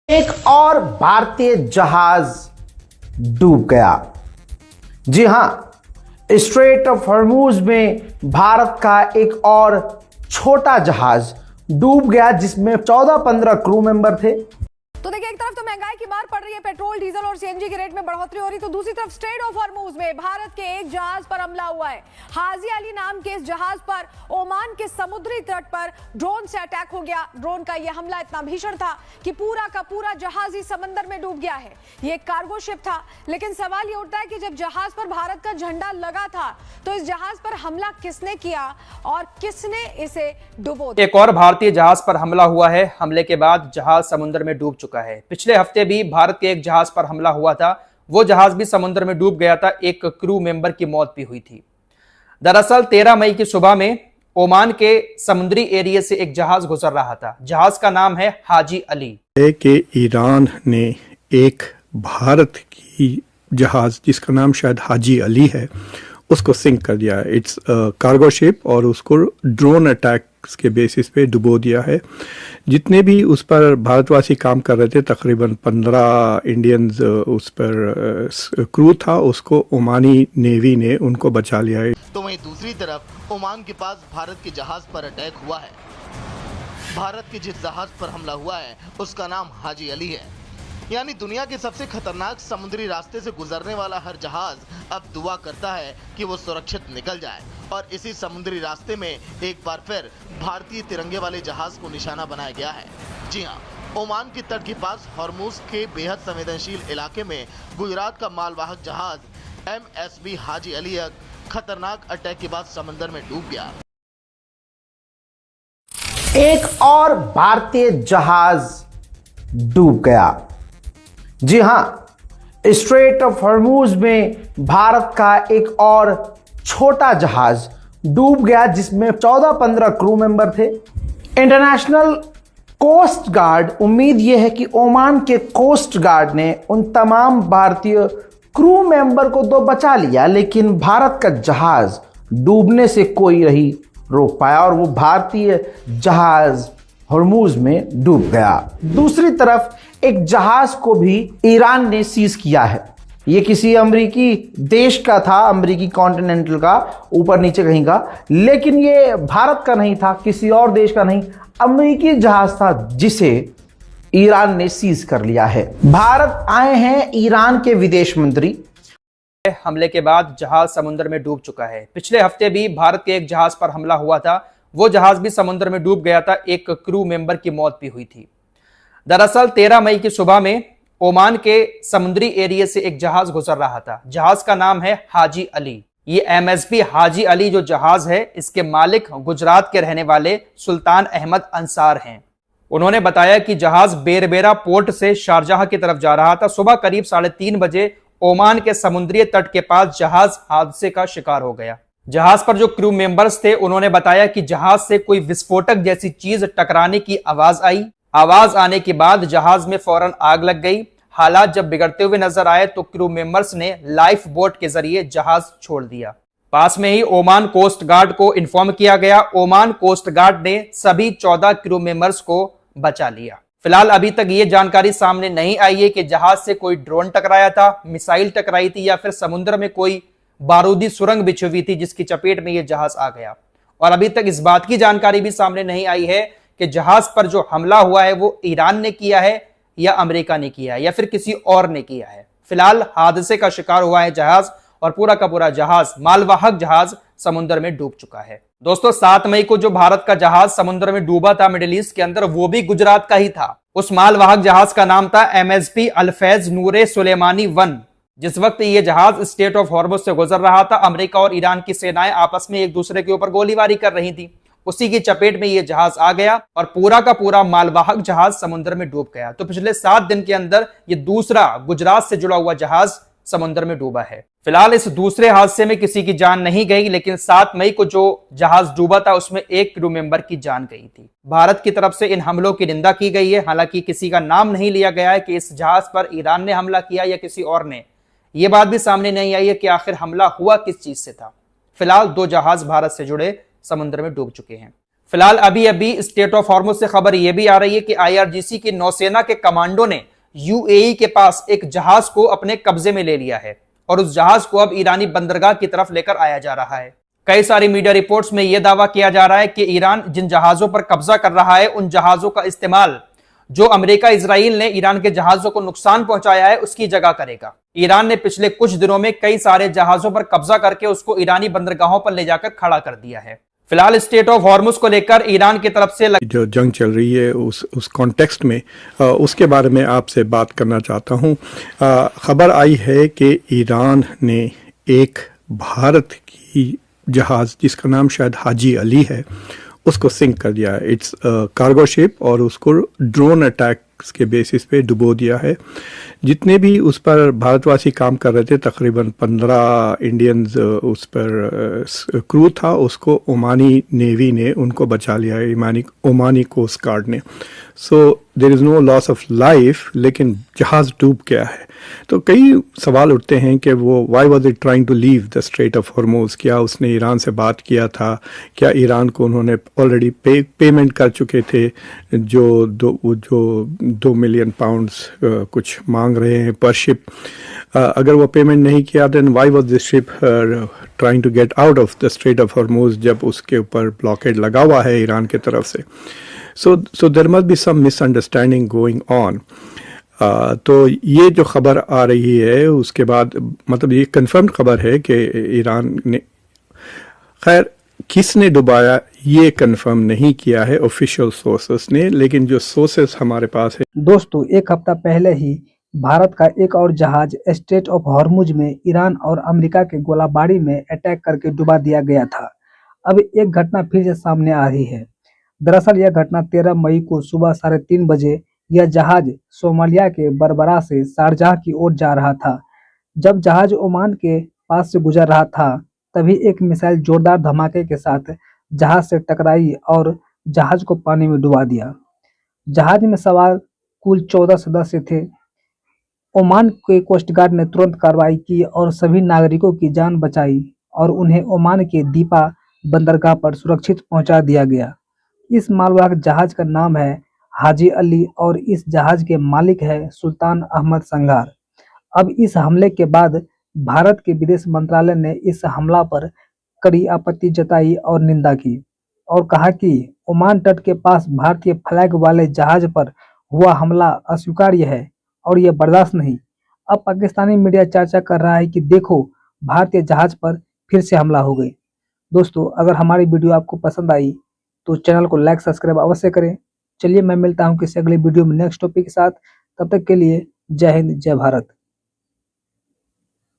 एक और भारतीय जहाज डूब गया। जी हां, स्ट्रेट ऑफ हॉर्मूज में भारत का एक और छोटा जहाज डूब गया जिसमें 14-15 क्रू मेंबर थे। तो देखिए, एक तरफ तो महंगाई की मार पड़ रही है, पेट्रोल डीजल और सीएनजी के रेट में बढ़ोतरी हो रही, तो दूसरी तरफ स्ट्रेट ऑफ हॉर्मूज में भारत के एक जहाज पर हमला हुआ है। हाजी अली नाम के इस जहाज पर ओमान के समुद्री तट पर ड्रोन से अटैक हो गया। ड्रोन का यह हमला इतना भीषण था कि पूरा का पूरा जहाज ही समंदर में डूब गया है। ये एक कार्गो शिप था, लेकिन सवाल ये उठता है कि जब जहाज पर भारत का झंडा लगा था तो इस जहाज पर हमला किसने किया और किसने इसे डुबो दिया। एक और भारतीय जहाज पर हमला हुआ है। हमले के बाद जहाज समुद्र में डूब चुका है। पिछले हफ्ते भी भारत के एक जहाज पर हमला हुआ था, वो जहाज भी समुद्र में डूब गया था। एक क्रू मेंबर की मौत भी हुई थी। दरअसल 13 मई की सुबह में ओमान के समुद्री एरिया से एक जहाज गुजर रहा था। जहाज का नाम है हाजी अली। कि ईरान ने एक भारत की जहाज जिसका नाम शायद हाजी अली है उसको सिंक कर दिया है। इट्स कार्गो शिप और उसको ड्रोन अटैक्स के बेसिस पे डुबो दिया है। जितने भी उस पर भारतवासी काम कर रहे थे, तकरीबन 15 इंडियंस उस पर क्रू था, उसको ओमानी नेवी ने उनको बचा लिया है। तो वहीं दूसरी तरफ ओमान के पास भारत के जहाज पर अटैक हुआ है। भारत के जिस जहाज पर हमला हुआ है उसका नाम हाजी अली है। यानी दुनिया के सबसे खतरनाक समुद्री रास्ते से गुजरने वाला हर जहाज अब दुआ करता है कि वो सुरक्षित निकल जाए। और इसी समुद्री रास्ते में एक बार फिर भारतीय तिरंगे वाले जहाज को निशाना बनाया गया है। जी हाँ, ओमान के तट के पास हॉर्मूज के बेहद संवेदनशील इलाके में गुजरात का मालवाहक जहाज MSV हाजी अली खतरनाक अटैक के बाद समंदर में डूब गया। एक और भारतीय जहाज डूब गया। जी हां, स्ट्रेट ऑफ हॉर्मूज में भारत का एक और छोटा जहाज डूब गया जिसमें 14-15 क्रू मेंबर थे। इंटरनेशनल कोस्ट गार्ड, उम्मीद यह है कि ओमान के कोस्ट गार्ड ने उन तमाम भारतीय क्रू मेंबर को तो बचा लिया, लेकिन भारत का जहाज डूबने से कोई नहीं रोक पाया और वो भारतीय जहाज हॉर्मूज में डूब गया। दूसरी तरफ एक जहाज को भी ईरान ने सीज किया है। ये किसी अमेरिकी देश का था, अमेरिकी कॉन्टिनेंटल का, ऊपर नीचे कहीं का, लेकिन ये भारत का नहीं था, किसी और देश का नहीं, अमेरिकी जहाज था जिसे ईरान ने सीज कर लिया है। भारत आए हैं ईरान के विदेश मंत्री। हमले के बाद जहाज समुद्र में डूब चुका है। पिछले हफ्ते भी भारत के एक जहाज पर हमला हुआ था, वो जहाज भी समुद्र में डूब गया था। एक क्रू मेंबर की मौत भी हुई थी। दरअसल 13 मई की सुबह में ओमान के समुद्री एरिया से एक जहाज गुजर रहा था। जहाज का नाम है हाजी अली। ये MSV हाजी अली जो जहाज है, इसके मालिक गुजरात के रहने वाले सुल्तान अहमद अंसार हैं। उन्होंने बताया कि जहाज बेरबेरा पोर्ट से शारजाह की तरफ जा रहा था। सुबह करीब 3:30 बजे ओमान के समुद्री तट के पास जहाज हादसे का शिकार हो गया। जहाज पर जो क्रू मेंबर्स थे उन्होंने बताया कि जहाज से कोई विस्फोटक जैसी चीज टकराने की आवाज आई। आवाज आने के बाद जहाज में फौरन आग लग गई। हालात जब बिगड़ते हुए नजर आए तो क्रू मेंबर्स ने लाइफ बोट के जरिए जहाज छोड़ दिया। पास में ही ओमान कोस्ट गार्ड को इन्फॉर्म किया गया। ओमान कोस्ट गार्ड ने सभी 14 क्रू मेंबर्स को बचा लिया। फिलहाल अभी तक ये जानकारी सामने नहीं आई है कि जहाज से कोई ड्रोन टकराया था, मिसाइल टकराई थी या फिर समुद्र में कोई बारूदी सुरंग बिछी हुई थी जिसकी चपेट में यह जहाज आ गया। और अभी तक इस बात की जानकारी भी सामने नहीं आई है कि जहाज पर जो हमला हुआ है वो ईरान ने किया है या अमेरिका ने किया है या फिर किसी और ने किया है। फिलहाल हादसे का शिकार हुआ है जहाज और पूरा का पूरा जहाज, मालवाहक जहाज, समुद्र में डूब चुका है। दोस्तों, 7 मई को जो भारत का जहाज समुद्र में डूबा था मिडिल ईस्ट के अंदर, वो भी गुजरात का ही था। उस मालवाहक जहाज का नाम था MSV अल्फैज नूरे सुलेमानी 1। जिस वक्त ये जहाज स्टेट ऑफ हॉर्मुज से गुजर रहा था, अमेरिका और ईरान की सेनाएं आपस में एक दूसरे के ऊपर गोलीबारी कर रही थी। उसी की चपेट में ये जहाज आ गया और पूरा का पूरा मालवाहक जहाज समुद्र में डूब गया। तो पिछले 7 दिन के अंदर ये दूसरा गुजरात से जुड़ा हुआ जहाज समुद्र में डूबा है। फिलहाल इस दूसरे हादसे में किसी की जान नहीं गई, लेकिन 7 मई को जो जहाज डूबा था उसमें एक क्रू मेंबर की जान गई थी। भारत की तरफ से इन हमलों की निंदा की गई है। हालांकि किसी का नाम नहीं लिया गया है कि इस जहाज पर ईरान ने हमला किया या किसी और ने। यह बात भी सामने नहीं आई है कि आखिर हमला हुआ किस चीज से था। फिलहाल 2 जहाज भारत से जुड़े समुद्र में डूब चुके हैं। फिलहाल अभी अभी स्टेट ऑफ हॉर्मुज से खबर यह भी आ रही है कि आईआरजीसी की नौसेना के कमांडो ने यूएई के पास एक जहाज को अपने कब्जे में ले लिया है और उस जहाज को अब ईरानी बंदरगाह की तरफ लेकर आया जा रहा है। कई सारी मीडिया रिपोर्ट्स में यह दावा किया जा रहा है कि ईरान जिन जहाजों पर कब्जा कर रहा है उन जहाजों का इस्तेमाल जो अमेरिका इजराइल ने ईरान के जहाजों को नुकसान पहुंचाया है उसकी जगह करेगा। ईरान ने पिछले कुछ दिनों में कई सारे जहाजों पर कब्जा करके उसको ईरानी बंदरगाहों पर ले जाकर खड़ा कर दिया है। फिलहाल स्टेट ऑफ हॉर्मुज को लेकर ईरान की तरफ से जो जंग चल रही है उस कॉन्टेक्स्ट में उसके बारे में आपसे बात करना चाहता हूँ। खबर आई है कि ईरान ने एक भारत की जहाज़ जिसका नाम शायद हाजी अली है उसको सिंक कर दिया है। इट्स कार्गो शिप और उसको ड्रोन अटैक्स के बेसिस पे डुबो दिया है। जितने भी उस पर भारतवासी काम कर रहे थे तकरीबन 15 इंडियंस उस पर क्रू था, उसको ओमानी नेवी ने उनको बचा लिया है, ओमानी कोस्ट गार्ड ने। So there is no loss of life, लेकिन जहाज़ डूब गया है। तो कई सवाल उठते हैं कि वो why was it trying to leave the strait of Hormuz. क्या उसने ईरान से बात किया था? क्या ईरान को उन्होंने ऑलरेडी पेमेंट कर चुके थे जो 2 मिलियन पाउंड्स कुछ मांग रहे हैं पर शिप? अगर वो पेमेंट नहीं किया then why was this ship trying to get out of the strait of Hormuz जब उसके ऊपर ब्लॉकेड लगा हुआ है ईरान की तरफ से? So there must be some misunderstanding going on. तो ये जो खबर आ रही है उसके बाद मतलब ये कंफर्म खबर है कि ईरान ने, खैर किसने डुबाया ये कंफर्म नहीं किया है ऑफिशियल सोर्सेस ने, लेकिन जो सोर्सेस हमारे पास है। दोस्तों, एक हफ्ता पहले ही भारत का एक और जहाज स्ट्रेट ऑफ हॉर्मुज में ईरान और अमेरिका के गोलाबारी में अटैक करके डुबा दिया गया था। अब एक घटना फिर से सामने आ रही है। दरअसल यह घटना 13 मई को सुबह 3:30 बजे यह जहाज सोमालिया के बरबरा से शारजाह की ओर जा रहा था। जब जहाज ओमान के पास से गुजर रहा था तभी एक मिसाइल जोरदार धमाके के साथ जहाज से टकराई और जहाज को पानी में डुबा दिया। जहाज में सवार कुल 14 सदस्य थे। ओमान के कोस्ट गार्ड ने तुरंत कार्रवाई की और सभी नागरिकों की जान बचाई और उन्हें ओमान के दीपा बंदरगाह पर सुरक्षित पहुंचा दिया गया। इस मालवाहक जहाज का नाम है हाजी अली और इस जहाज के मालिक है सुल्तान अहमद संगार। अब इस हमले के बाद भारत के विदेश मंत्रालय ने इस हमला पर कड़ी आपत्ति जताई और निंदा की और कहा कि ओमान तट के पास भारतीय फ्लैग वाले जहाज पर हुआ हमला अस्वीकार्य है और यह बर्दाश्त नहीं। अब पाकिस्तानी मीडिया चर्चा कर रहा है कि देखो भारतीय जहाज पर फिर से हमला हो गई। दोस्तों, अगर हमारी वीडियो आपको पसंद आई तो चैनल को लाइक सब्सक्राइब अवश्य करें। चलिए मैं मिलता हूं किसी अगले वीडियो में नेक्स्ट टॉपिक के साथ। तब तक के लिए जय हिंद, जय भारत।